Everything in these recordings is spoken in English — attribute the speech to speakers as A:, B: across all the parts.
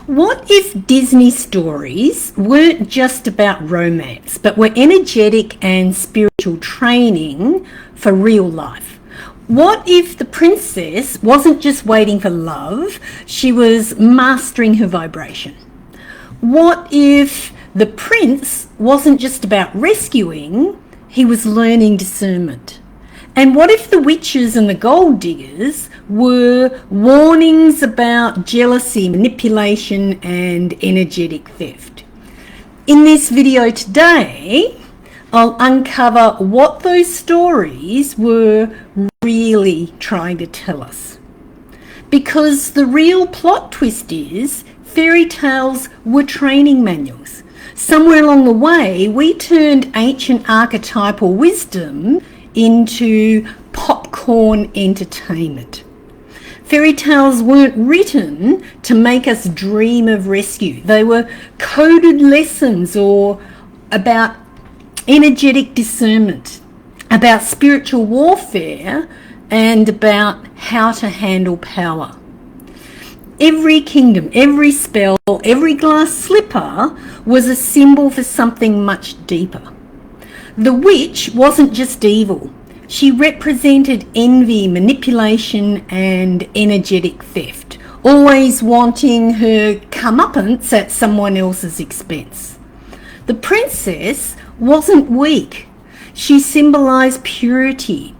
A: What if Disney stories weren't just about romance, but were energetic and spiritual training for real life? What if the princess wasn't just waiting for love, she was mastering her vibration? What if the prince wasn't just about rescuing, he was learning discernment? And what if the witches and the gold diggers were warnings about jealousy, manipulation, and energetic theft? In this video today, I'll uncover what those stories were really trying to tell us. Because the real plot twist is fairy tales were training manuals. Somewhere along the way, we turned ancient archetypal wisdom into popcorn entertainment. Fairy tales weren't written to make us dream of rescue. They were coded lessons or about energetic discernment, about spiritual warfare, and about how to handle power. Every kingdom, every spell, every glass slipper was a symbol for something much deeper. The witch wasn't just evil. She represented envy, manipulation, and energetic theft, always wanting her comeuppance at someone else's expense. The princess wasn't weak. She symbolized purity.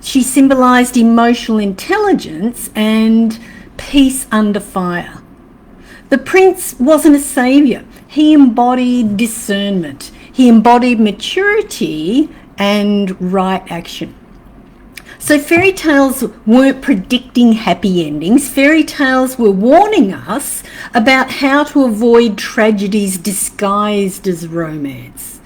A: She symbolized emotional intelligence and peace under fire. The prince wasn't a savior. He embodied discernment. He embodied maturity and right action. So fairy tales weren't predicting happy endings. Fairy tales were warning us about how to avoid tragedies disguised as romance.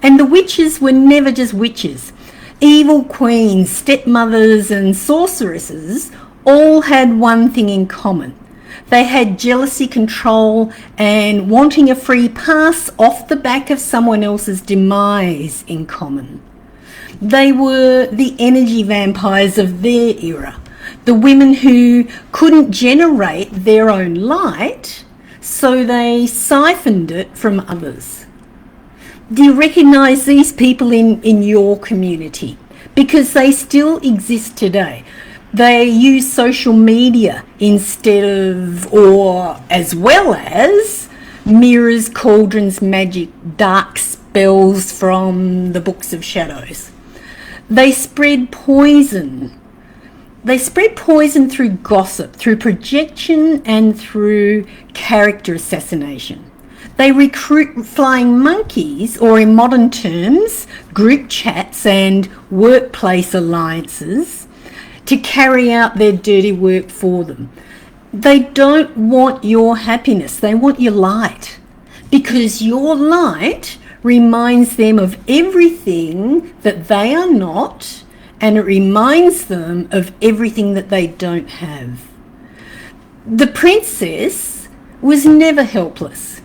A: And the witches were never just witches. Evil queens, stepmothers, and sorceresses all had one thing in common. They had jealousy, control, and wanting a free pass off the back of someone else's demise in common. They were the energy vampires of their era, the women who couldn't generate their own light, so they siphoned it from others. Do you recognise these people in your community? Because they still exist today. They use social media instead of, or as well as, mirrors, cauldrons, magic, dark spells from the books of shadows. They spread poison. They spread poison through gossip, through projection, and through character assassination. They recruit flying monkeys, or in modern terms, group chats and workplace alliances, to carry out their dirty work for them. They don't want your happiness, they want your light, because your light reminds them of everything that they are not, and it reminds them of everything that they don't have. The princess was never helpless.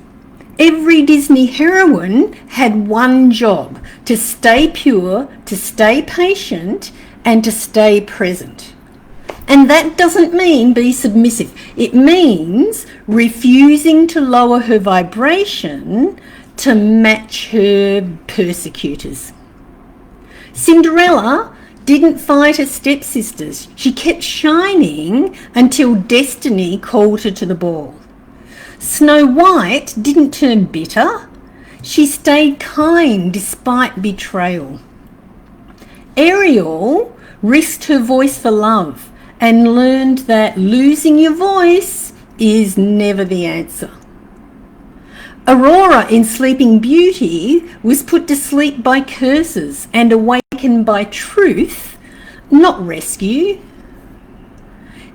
A: Every Disney heroine had one job: to stay pure, to stay patient, and to stay present. And that doesn't mean be submissive. It means refusing to lower her vibration to match her persecutors. Cinderella didn't fight her stepsisters. She kept shining until destiny called her to the ball. Snow White didn't turn bitter. She stayed kind despite betrayal. Ariel risked her voice for love and learned that losing your voice is never the answer. Aurora in Sleeping Beauty was put to sleep by curses and awakened by truth, not rescue.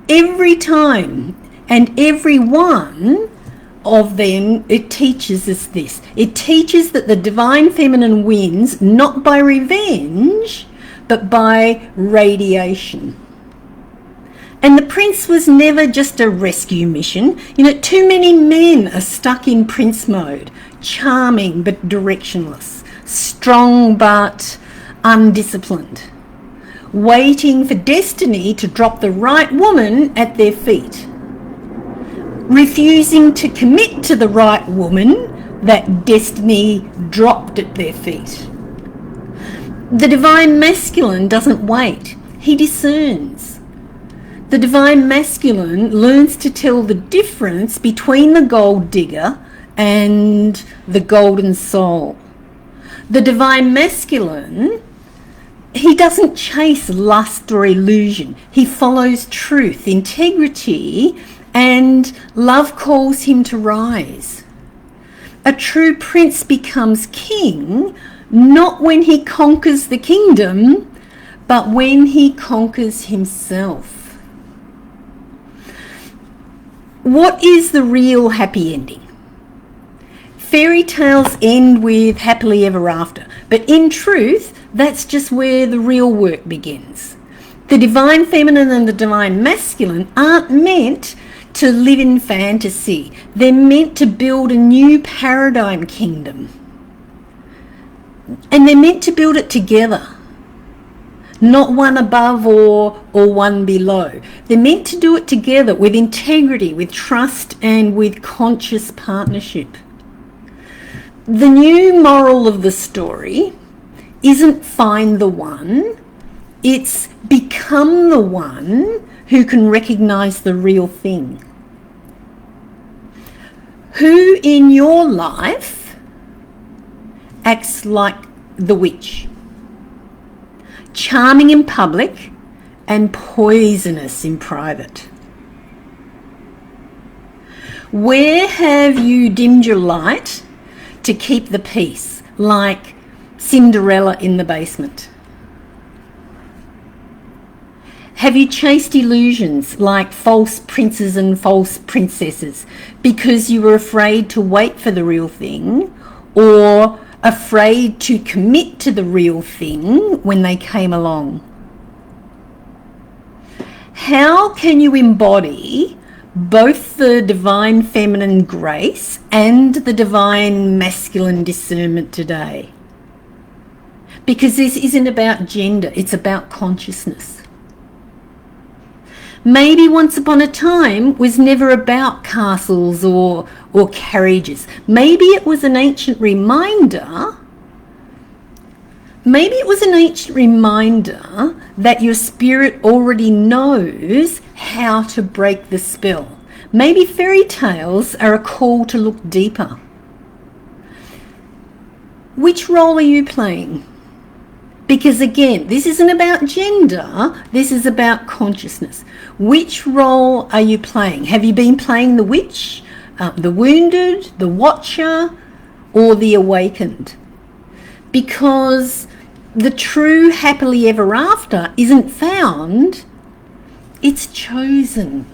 A: Every time and every one of them, it teaches us this. It teaches that the divine feminine wins not by revenge, but by radiation. And the prince was never just a rescue mission. Too many men are stuck in prince mode, charming but directionless, strong but undisciplined, waiting for destiny to drop the right woman at their feet. refusing to commit to the right woman that destiny dropped at their feet. The divine masculine doesn't wait, he discerns. The divine masculine learns to tell the difference between the gold digger and the golden soul. The divine masculine, he doesn't chase lust or illusion. He follows truth, integrity, and love calls him to rise. A true prince becomes king not when he conquers the kingdom, but when he conquers himself. What is the real happy ending? Fairy tales end with happily ever after, but in truth, that's just where the real work begins. The divine feminine and the divine masculine aren't meant to live in fantasy. They're meant to build a new paradigm kingdom. And they're meant to build it together, not one above or one below. They're meant to do it together with integrity, with trust, and with conscious partnership. The new moral of the story isn't find the one, it's become the one who can recognize the real thing. Who in your life acts like the witch? Charming in public and poisonous in private. Where have you dimmed your light to keep the peace, like Cinderella in the basement? Have you chased illusions like false princes and false princesses because you were afraid to wait for the real thing, or afraid to commit to the real thing when they came along? How can you embody both the divine feminine grace and the divine masculine discernment today? Because this isn't about gender, it's about consciousness. Maybe once upon a time was never about castles or carriages. Maybe it was an ancient reminder. Maybe it was an ancient reminder that your spirit already knows how to break the spell. Maybe fairy tales are a call to look deeper. Which role are you playing? Because again, this isn't about gender, this is about consciousness. Which role are you playing? Have you been playing the witch, the wounded, the watcher, or the awakened? Because the true happily ever after isn't found, it's chosen.